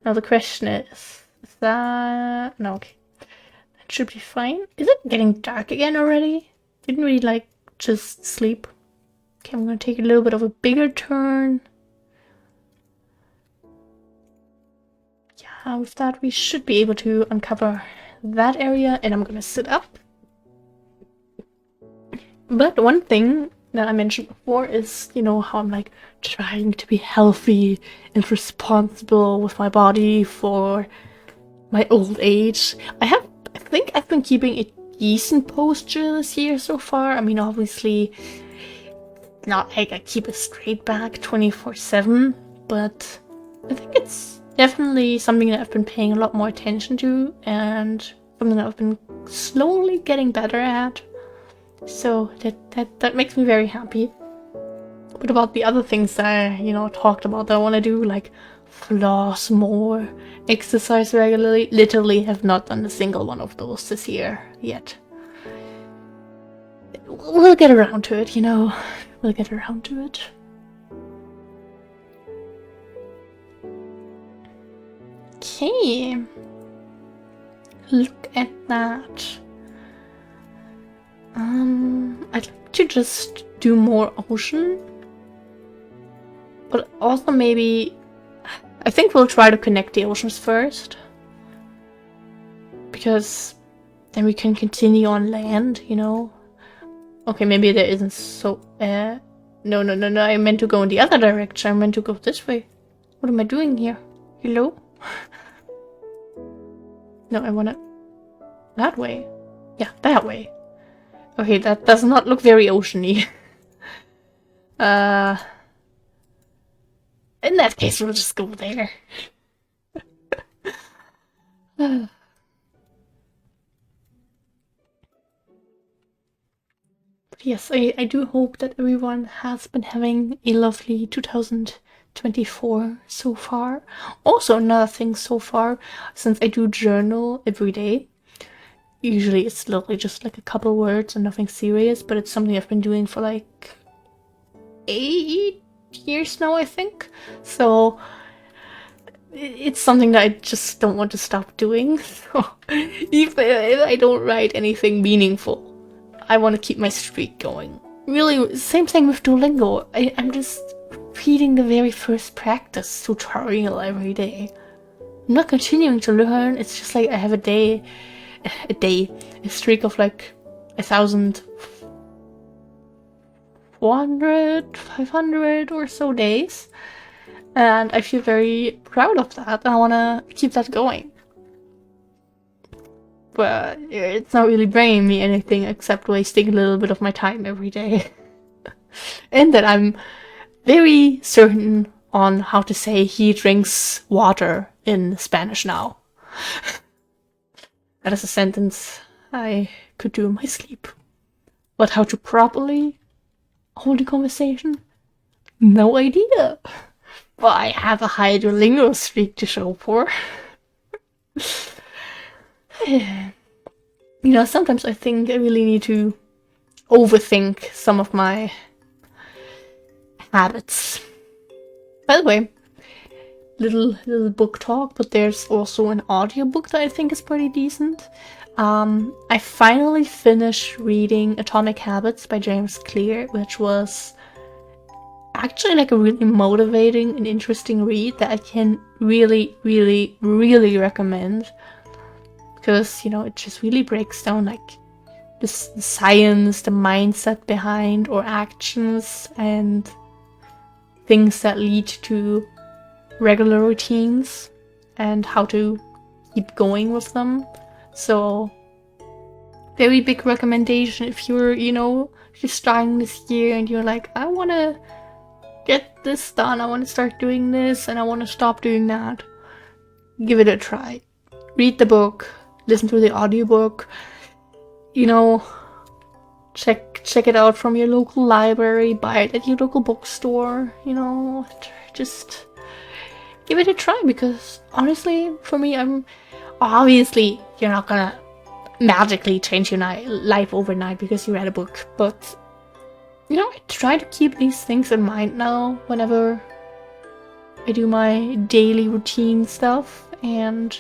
Now the question is that... No, okay. That should be fine. Is it getting dark again already? Didn't we, like, just sleep? Okay, I'm gonna take a little bit of a bigger turn. Yeah, with that we should be able to uncover that area, and I'm gonna sit up. But one thing that I mentioned before is, you know, how I'm like trying to be healthy and responsible with my body for my old age. I think I've been keeping a decent posture this year so far. I mean, obviously not like I keep a straight back 24/7, but I think it's definitely something that I've been paying a lot more attention to and something that I've been slowly getting better at. So that makes me very happy. But about the other things that I, you know, talked about that I want to do, like floss more, exercise regularly, literally have not done a single one of those this year yet. We'll get around to it, you know. We'll get around to it. Okay. Look at that. I'd like to just do more ocean. But also maybe... I think we'll try to connect the oceans first. Because then we can continue on land, you know? Okay, maybe there isn't so... No, I meant to go in the other direction. I meant to go this way. What am I doing here? Hello? No, I wanna... That way. Yeah, that way. Okay, that does not look very oceany. In that case, we'll just go there. But yes, I do hope that everyone has been having a lovely 2024 so far. Also, another thing so far, since I do journal every day, usually it's literally just like a couple words and nothing serious, but it's something I've been doing for like 8 years now, I think. So it's something that I just don't want to stop doing. So if I don't write anything meaningful, I want to keep my streak going. Really, same thing with Duolingo. I'm just repeating the very first practice tutorial every day. I'm not continuing to learn. It's just like I have a streak of like 1,400, 500 or so days. And I feel very proud of that. I want to keep that going. But it's not really bringing me anything except wasting a little bit of my time every day. And that I'm very certain on how to say he drinks water in Spanish now. That is a sentence I could do in my sleep. But how to properly hold a conversation? No idea. But I have a high Duolingo streak to show for. You know, sometimes I think I really need to overthink some of my habits. By the way, little book talk, but there's also an audiobook that I think is pretty decent. I finally finished reading Atomic Habits by James Clear, which was actually like a really motivating and interesting read that I can really recommend. Because, you know, it just really breaks down like the science, the mindset behind our actions, and things that lead to regular routines and how to keep going with them. So, very big recommendation if you're, you know, just starting this year and you're like, I want to get this done, I want to start doing this, and I want to stop doing that. Give it a try. Read the book. Listen to the audiobook, you know, check it out from your local library, buy it at your local bookstore, you know, just give it a try, because honestly, for me, obviously, you're not gonna magically change your life overnight because you read a book, but, you know, I try to keep these things in mind now whenever I do my daily routine stuff, and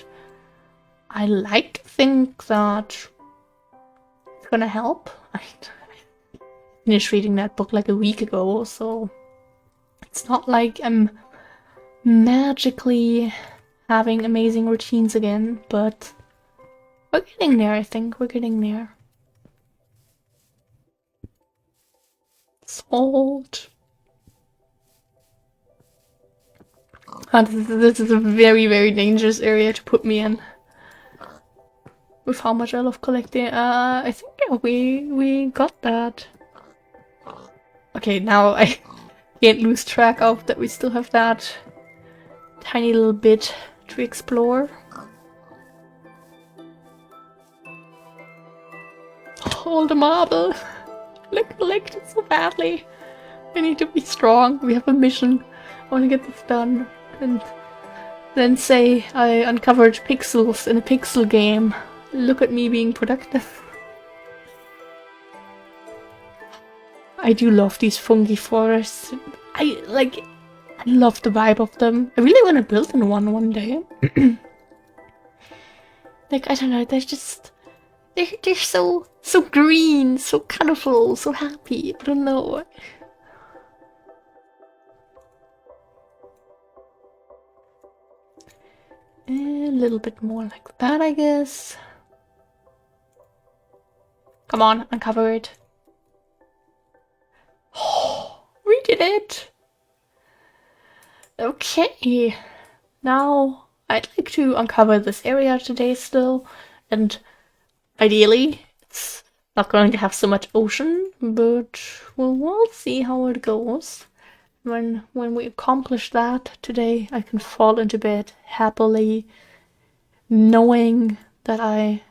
I like to think that it's gonna help. I finished reading that book like a week ago, so it's not like I'm magically having amazing routines again, but we're getting there, I think. We're getting there. Salt. This is a very, very dangerous area to put me in. With how much I love collecting. I think yeah, we got that. Okay, now I can't lose track of that we still have that tiny little bit to explore. All the marble. Look, collect it so badly. I need to be strong. We have a mission. I want to get this done. And then say I uncovered pixels in a pixel game. Look at me being productive. I do love these fungi forests. I love the vibe of them. I really want to build in one day. Like, I don't know, they're so green, so colorful, so happy. I don't know. A little bit more like that, I guess. Come on, uncover it. Oh, we did it! Okay. Now, I'd like to uncover this area today still, and ideally, it's not going to have so much ocean, but we'll see how it goes. When we accomplish that today, I can fall into bed happily, knowing that I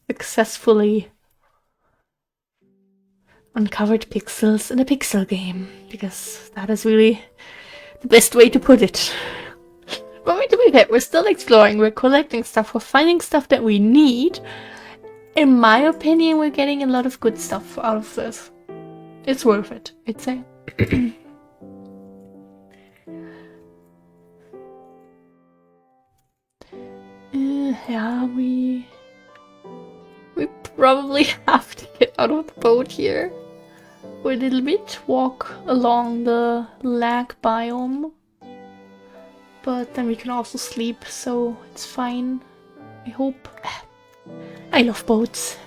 successfully uncovered pixels in a pixel game, because that is really the best way to put it. But to be fair, we're still exploring, we're collecting stuff, we're finding stuff that we need. In my opinion, we're getting a lot of good stuff out of this. It's worth it, I'd say. Yeah, we probably have to get out of the boat here for a little bit, walk along the lag biome, but then we can also sleep, so it's fine, I hope. I love boats.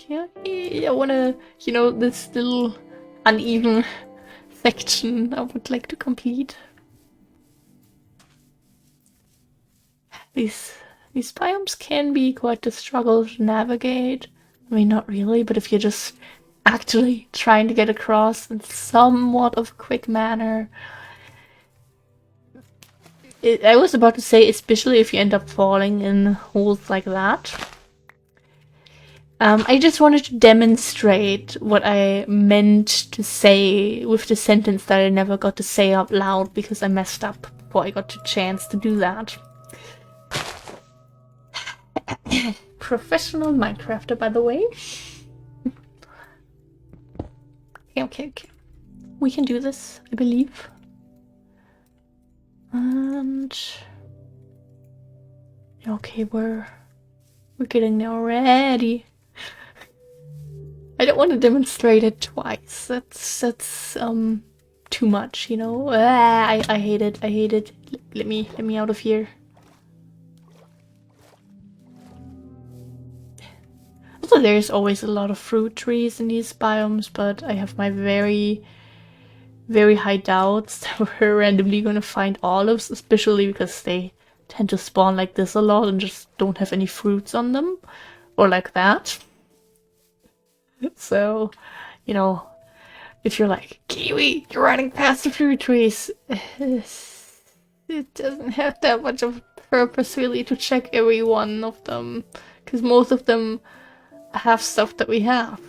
Yeah, I wanna, you know, this little uneven section I would like to complete. These biomes can be quite a struggle to navigate. I mean, not really, but if you're just actually trying to get across in somewhat of a quick manner. I was about to say, especially if you end up falling in holes like that. I just wanted to demonstrate what I meant to say with the sentence that I never got to say out loud because I messed up before I got the chance to do that. Professional Minecrafter, by the way. Okay. We can do this, I believe. And okay, we're getting there already. I don't want to demonstrate it twice. That's too much, you know. I hate it. I hate it. Let me out of here. Also, there's always a lot of fruit trees in these biomes, but I have my very, very high doubts that we're randomly gonna find olives, especially because they tend to spawn like this a lot and just don't have any fruits on them, or like that. So, you know, if you're like, Kiwi, you're running past the fruit trees, it doesn't have that much of a purpose really to check every one of them, because most of them have stuff that we have.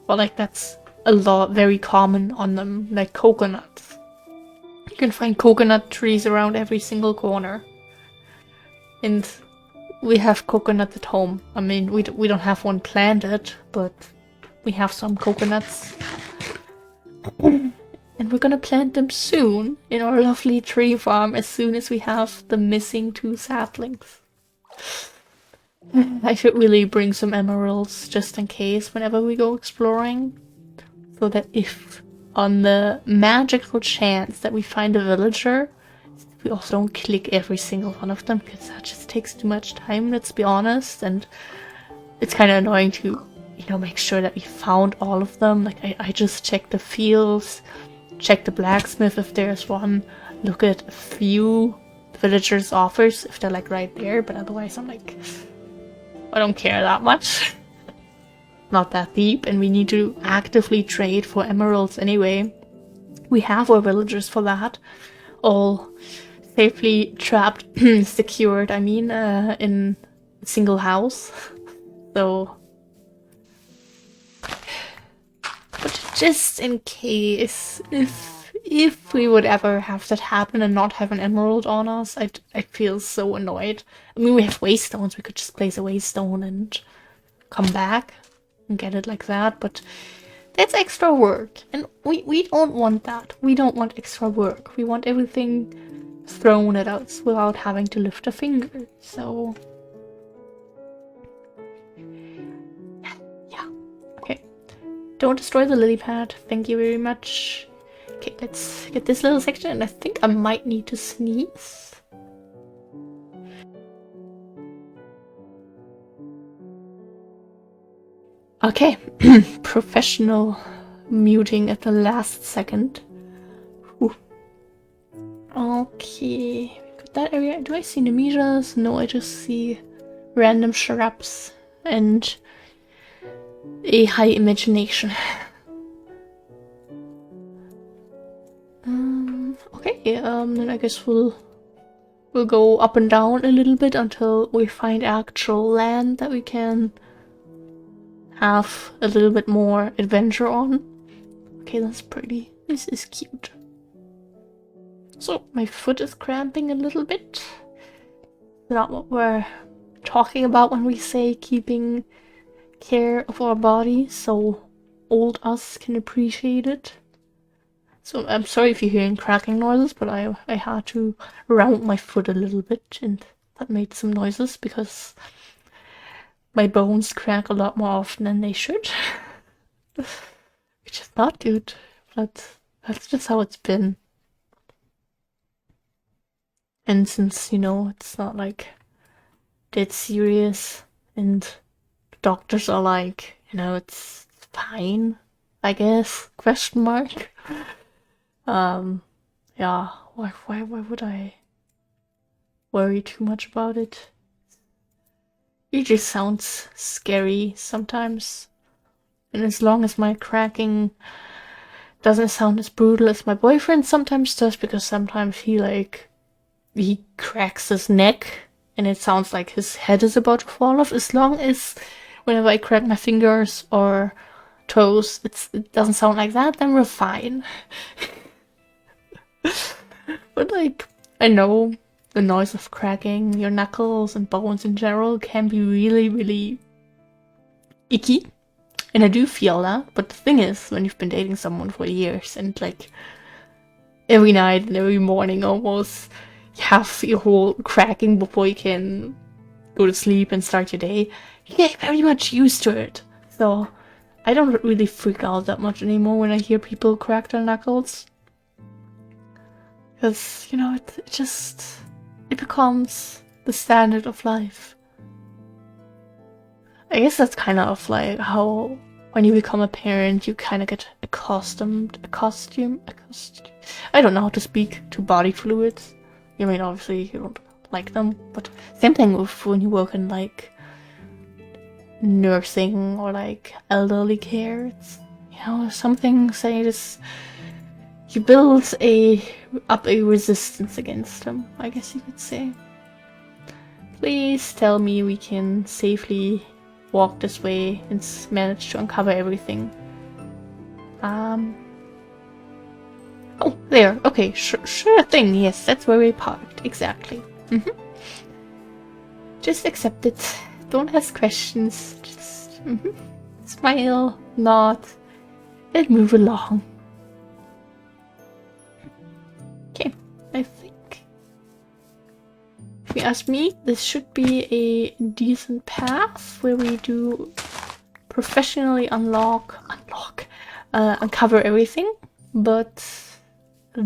Well, like that's a lot, very common on them, like coconuts. You can find coconut trees around every single corner. And we have coconuts at home. I mean, we don't have one planted, but we have some coconuts. And we're gonna plant them soon in our lovely tree farm as soon as we have the missing 2 saplings. I should really bring some emeralds just in case whenever we go exploring. So that if on the magical chance that we find a villager, we also don't click every single one of them, because that just takes too much time, let's be honest. And it's kind of annoying to, you know, make sure that we found all of them. Like, I just check the fields, check the blacksmith if there's one, look at a few villagers' offers if they're like right there, but otherwise I'm like, I don't care that much. Not that deep, and we need to actively trade for emeralds anyway. We have our villagers for that, all safely trapped, secured, I mean, in a single house. So, but just in case, if we would ever have that happen and not have an emerald on us, I'd feel so annoyed. I mean, we have waystones, we could just place a waystone and come back and get it like that, but that's extra work, and we don't want that. We don't want extra work. We want everything thrown at us without having to lift a finger. So yeah, okay. Don't destroy the lily pad. Thank you very much. Okay, let's get this little section, and I think I might need to sneeze. Okay, professional muting at the last second. Ooh. Okay, got that area. Do I see Nemesias? No, I just see random shrubs and a high imagination. Okay, then I guess we'll go up and down a little bit until we find actual land that we can have a little bit more adventure on. Okay, that's pretty. This is cute. So, my foot is cramping a little bit. Not what we're talking about when we say keeping care of our body, so old us can appreciate it. So, I'm sorry if you're hearing cracking noises, but I had to round my foot a little bit, and that made some noises because my bones crack a lot more often than they should. Which is not good, but that's just how it's been. And since, you know, it's not like dead serious, and doctors are like, you know, it's fine, I guess, question mark. Yeah, why would I worry too much about it? It just sounds scary sometimes. And as long as my cracking doesn't sound as brutal as my boyfriend sometimes does, because sometimes he cracks his neck and it sounds like his head is about to fall off. As long as whenever I crack my fingers or toes, it doesn't sound like that, then we're fine. But like, I know the noise of cracking your knuckles and bones in general can be really, really icky. And I do feel that, but the thing is, when you've been dating someone for years and like every night and every morning almost, you have your whole cracking before you can go to sleep and start your day, you get very much used to it. So I don't really freak out that much anymore when I hear people crack their knuckles. Because, you know, it becomes the standard of life. I guess that's kind of like how when you become a parent, you kind of get accustomed. I don't know how to speak to body fluids. I mean, obviously you don't like them, but same thing with when you work in like nursing or like elderly care. It's, you know, some things that you build up a resistance against them, I guess you could say. Please tell me we can safely walk this way and manage to uncover everything. Oh, there. Okay, sure thing. Yes, that's where we parked. Exactly. Just accept it. Don't ask questions. Just smile, nod, and move along. Okay, I think if you ask me, this should be a decent path where we do professionally uncover everything, but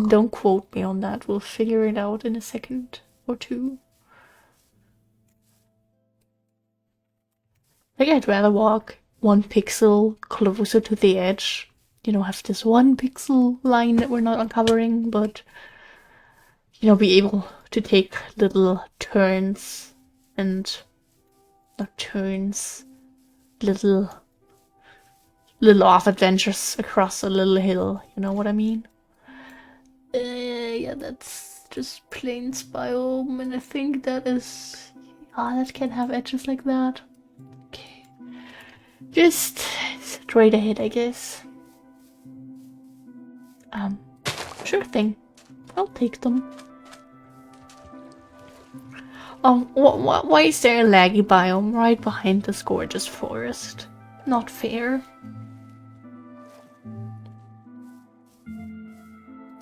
don't quote me on that. We'll figure it out in a second or two. Like, I'd rather walk 1 pixel closer to the edge, you know, have this 1 pixel line that we're not uncovering, but, you know, be able to take little turns and not turns, little off adventures across a little hill, you know what I mean? Yeah, that's just plains biome, and I think that is... that can't have edges like that. Okay. Just straight ahead, I guess. Sure thing. I'll take them. Why is there a laggy biome right behind this gorgeous forest? Not fair.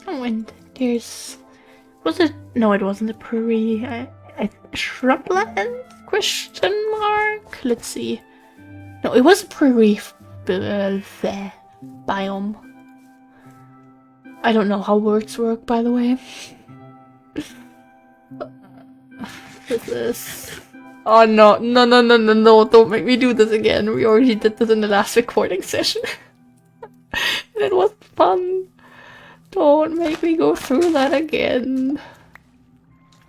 Oh, and there's... Was it? No, it wasn't a prairie. Shrubland? Question mark? Let's see. No, it was a prairie biome. I don't know how words work, by the way. This is... Oh no, no, don't make me do this again. We already did this in the last recording session. And it was fun. Don't make me go through that again.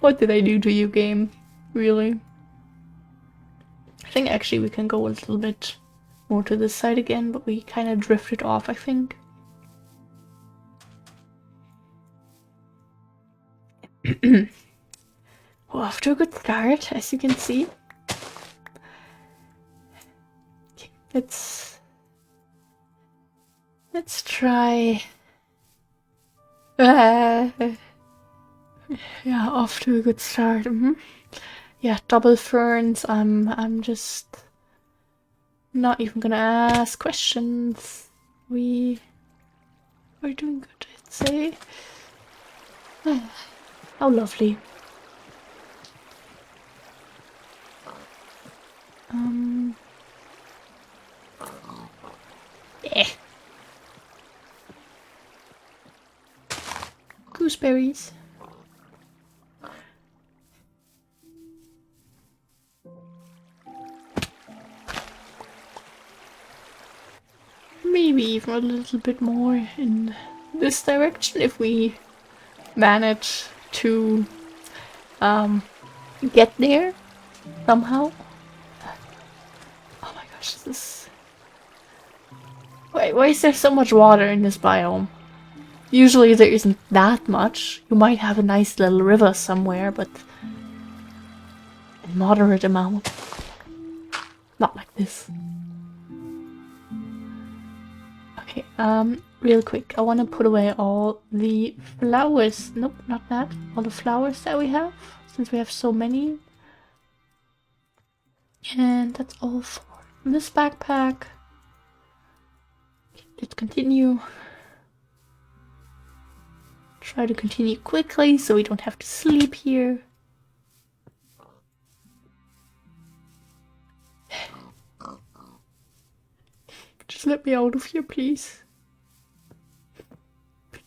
What did I do to you, game? Really? I think actually we can go a little bit more to this side again, but we kind of drifted off, I think. Well, off to a good start, as you can see. Okay, let's try. Yeah, off to a good start. Yeah, double ferns. I'm just not even gonna ask questions. We are doing good, I'd say. How lovely. Yeah. Gooseberries. Maybe even a little bit more in this direction if we manage to get there somehow. Oh my gosh, this is... Why is there so much water in this biome? Usually there isn't that much. You might have a nice little river somewhere, but a moderate amount. Not like this. Okay, real quick, I want to put away all the flowers. Nope, not that. All the flowers that we have, since we have so many. And that's all for this backpack. Okay, let's continue. Try to continue quickly so we don't have to sleep here. Just let me out of here, please.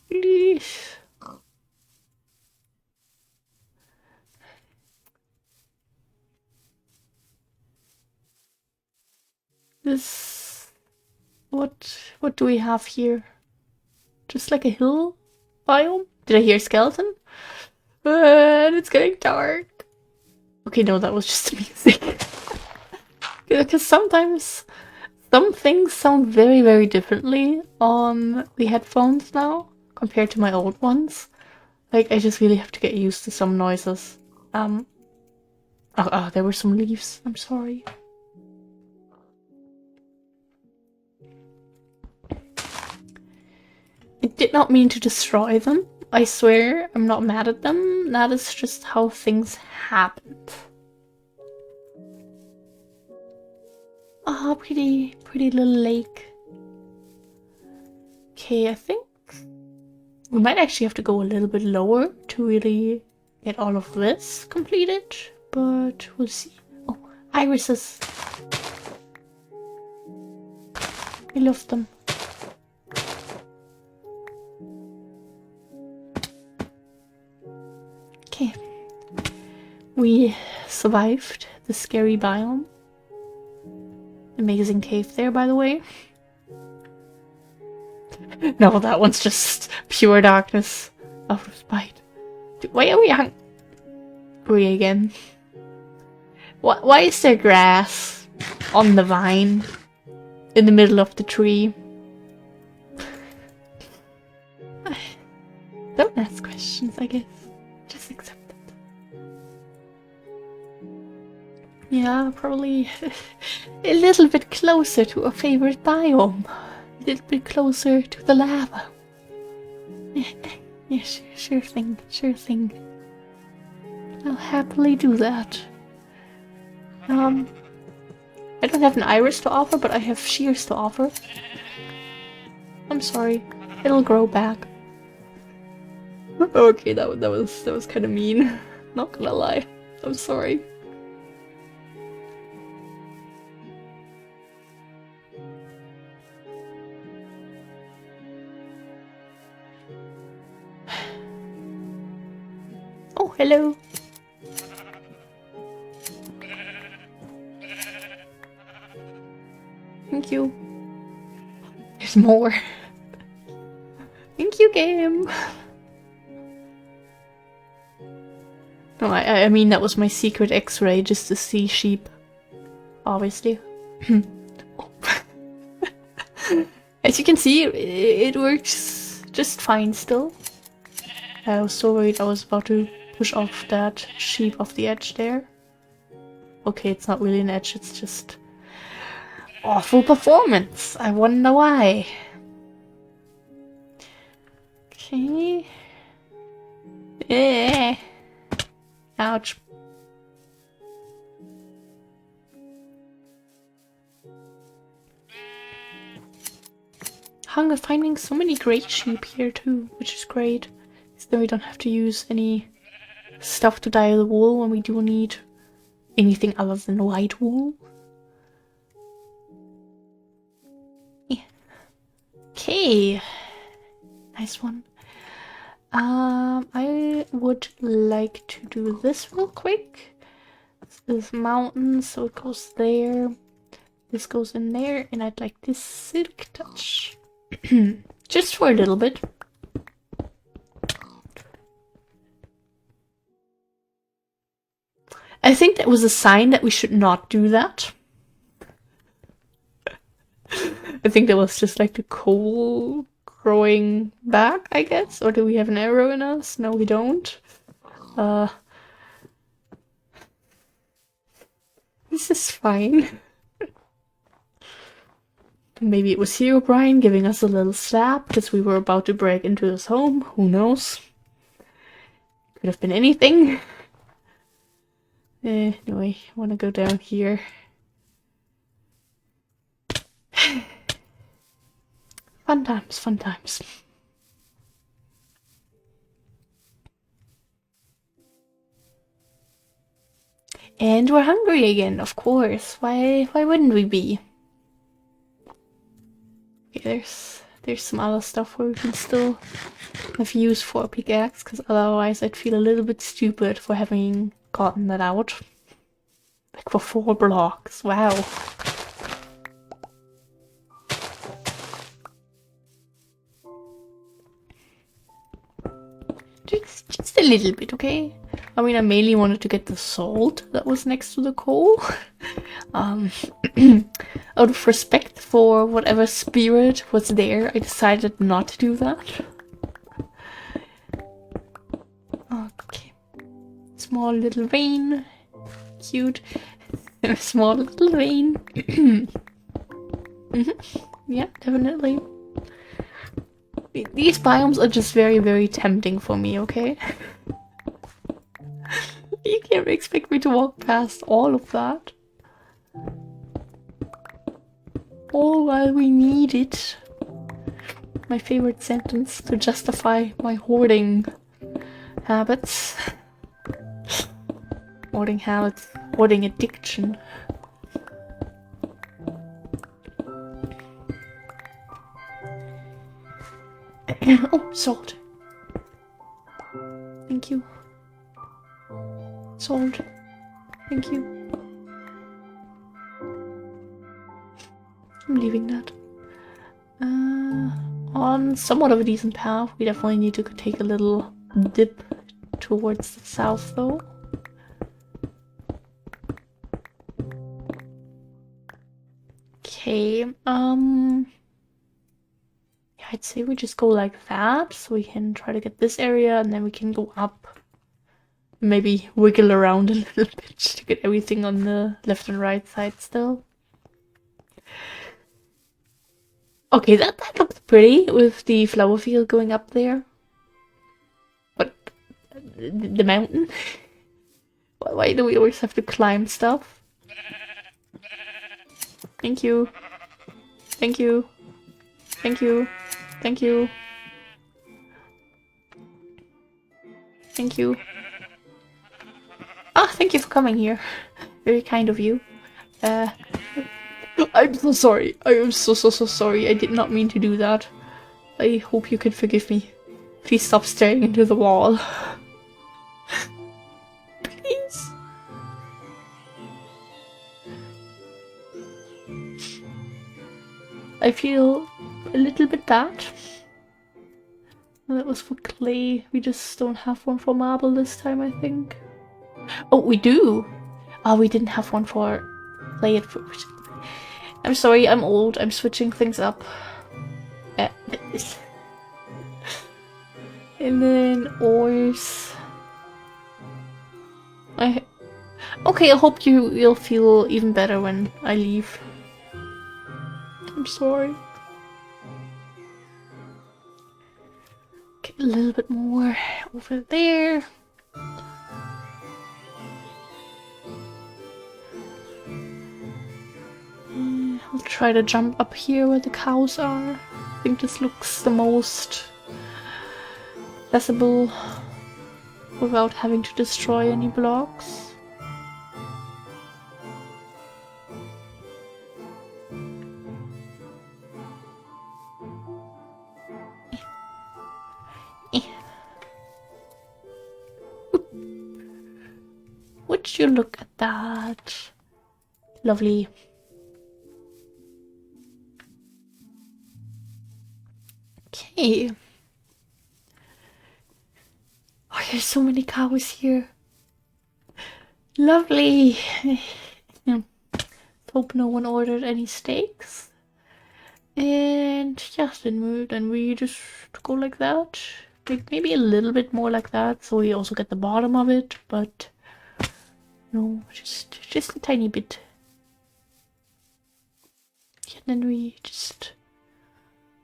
Please. This... What do we have here? Just like a hill biome? Did I hear a skeleton? And it's getting dark. Okay, no, that was just music. Because sometimes some things sound very, very differently on the headphones now compared to my old ones. Like, I just really have to get used to some noises. Oh, there were some leaves. I'm sorry. I did not mean to destroy them. I swear, I'm not mad at them. That is just how things happened. pretty little lake. Okay, I think we might actually have to go a little bit lower to really get all of this completed, but we'll see. Oh, irises. I love them. Okay. We survived the scary biome. Amazing cave there, by the way. No, that one's just pure darkness. Out of spite. Why are we hungry again? Why is there grass on the vine in the middle of the tree? Don't ask questions, I guess. Just accept it. Yeah, probably a little bit closer to a favorite biome. A little bit closer to the lava. Yeah, sure thing, sure thing. I'll happily do that. I don't have an iris to offer, but I have shears to offer. I'm sorry. It'll grow back. Okay, that was kind of mean. Not gonna lie. I'm sorry. Oh, hello. Thank you. There's more. Thank you, game. No, I mean that was my secret X-ray, just to see sheep. Obviously. As you can see, it works just fine still. I was so worried I was about to push off that sheep off the edge there. Okay, it's not really an edge, it's just awful performance. I wonder why. Okay. Ouch. Hunger finding so many great sheep here too, which is great. So then we don't have to use any stuff to dye the wool when we do need anything other than white wool. Yeah. Okay. Nice one. I would like to do this real quick. This is mountains, so it goes there. This goes in there, and I'd like this silk touch. Just for a little bit. I think that was a sign that we should not do that. I think that was just like the coal growing back, I guess? Or do we have an arrow in us? No, we don't. This is fine. Maybe it was Herobrine giving us a little slap because we were about to break into his home. Who knows? Could have been anything. Anyway, I want to go down here. Fun times, fun times. And we're hungry again, of course. Why wouldn't we be? Okay, there's some other stuff where we can still have use for a pickaxe, because otherwise I'd feel a little bit stupid for having gotten that out. Like for 4 blocks, wow. Just a little bit, okay? I mean, I mainly wanted to get the salt that was next to the coal. Out of respect for whatever spirit was there, I decided not to do that. Okay. Small little vein. Cute. Small little vein. Yeah, definitely. These biomes are just very, very tempting for me, okay? You can't expect me to walk past all of that. all while we need it. My favorite sentence to justify my hoarding habits. Hoarding habits. Hoarding addiction. Oh, salt. Thank you. Salt. Thank you. I'm leaving that. On somewhat of a decent path. We definitely need to take a little dip towards the south, though. Okay, yeah, I'd say we just go like that, so we can try to get this area, and then we can go up. Maybe wiggle around a little bit to get everything on the left and right side still. Okay, that looks pretty with the flower field going up there. But the mountain? Why do we always have to climb stuff? Thank you. Thank you. Thank you. Thank you. Thank you. Ah, thank you for coming here. Very kind of you. I'm so sorry. I am so sorry. I did not mean to do that. I hope you can forgive me. Please stop staring into the wall. Please. I feel a little bit bad. That was for clay. We just don't have one for marble this time, I think. Oh, we do! Oh, we didn't have one for clay at first. I'm sorry, I'm old. I'm switching things up. And then ores. Okay, I hope you'll feel even better when I leave. I'm sorry. Get a little bit more over there. I'll try to jump up here where the cows are. I think this looks the most accessible without having to destroy any blocks. Would you look at that? Lovely. Okay. Oh, there's so many cows here. Lovely. Yeah. Hope no one ordered any steaks. And yeah, then we just go like that. Like maybe a little bit more like that, so we also get the bottom of it, but no, just a tiny bit. And then we just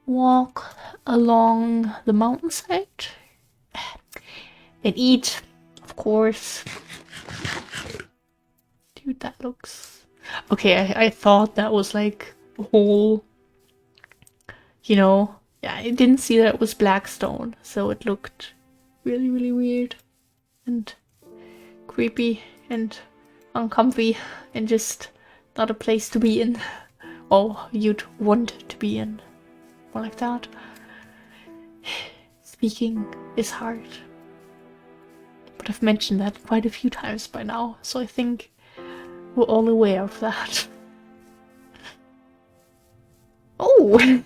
walk along the mountainside and eat, of course. Dude, that looks... Okay, I thought that was like a whole... You know, yeah, I didn't see that it was black stone, so it looked really, really weird and creepy and uncomfy and just not a place to be in. Or you'd want to be in. Or like that. Speaking is hard. But I've mentioned that quite a few times by now, so I think we're all aware of that. Oh!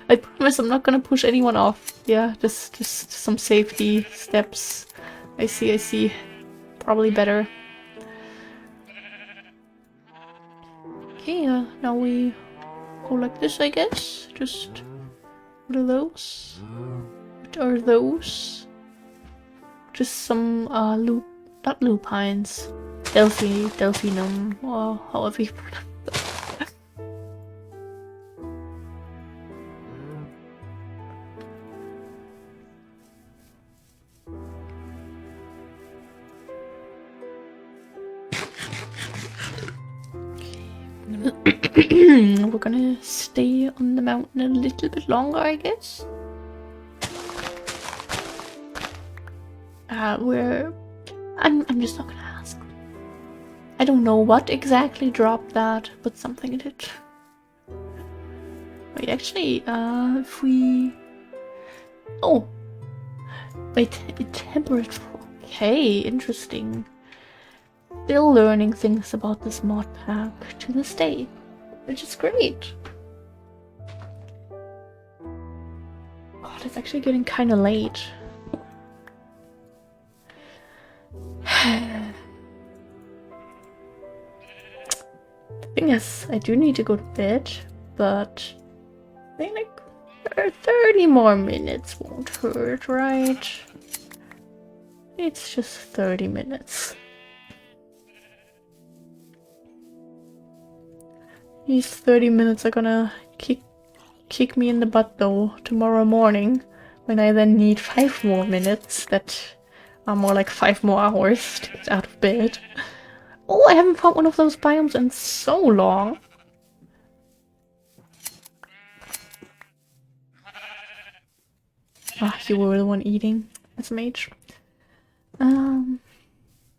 I promise I'm not gonna push anyone off. Yeah, just some safety steps. I see. Probably better. Okay, now we go like this, I guess. Just... What are those? What are those? Just some, not lupines. Delphinum, or however you pronounce that. We're gonna stay on the mountain a little bit longer, I guess. I'm just not gonna ask. I don't know what exactly dropped that, but something did. Wait, actually, if we... Oh! Wait, it tempered... Okay, interesting. Still learning things about this mod pack to this day, which is great. God, it's actually getting kind of late. The thing is, I do need to go to bed, but I think like 30 more minutes won't hurt, right? It's just 30 minutes. These 30 minutes are gonna kick me in the butt though tomorrow morning, when I then need 5 more minutes that are more like 5 more hours to get out of bed. Oh, I haven't found one of those biomes in so long. Ah, you were the one eating as mage.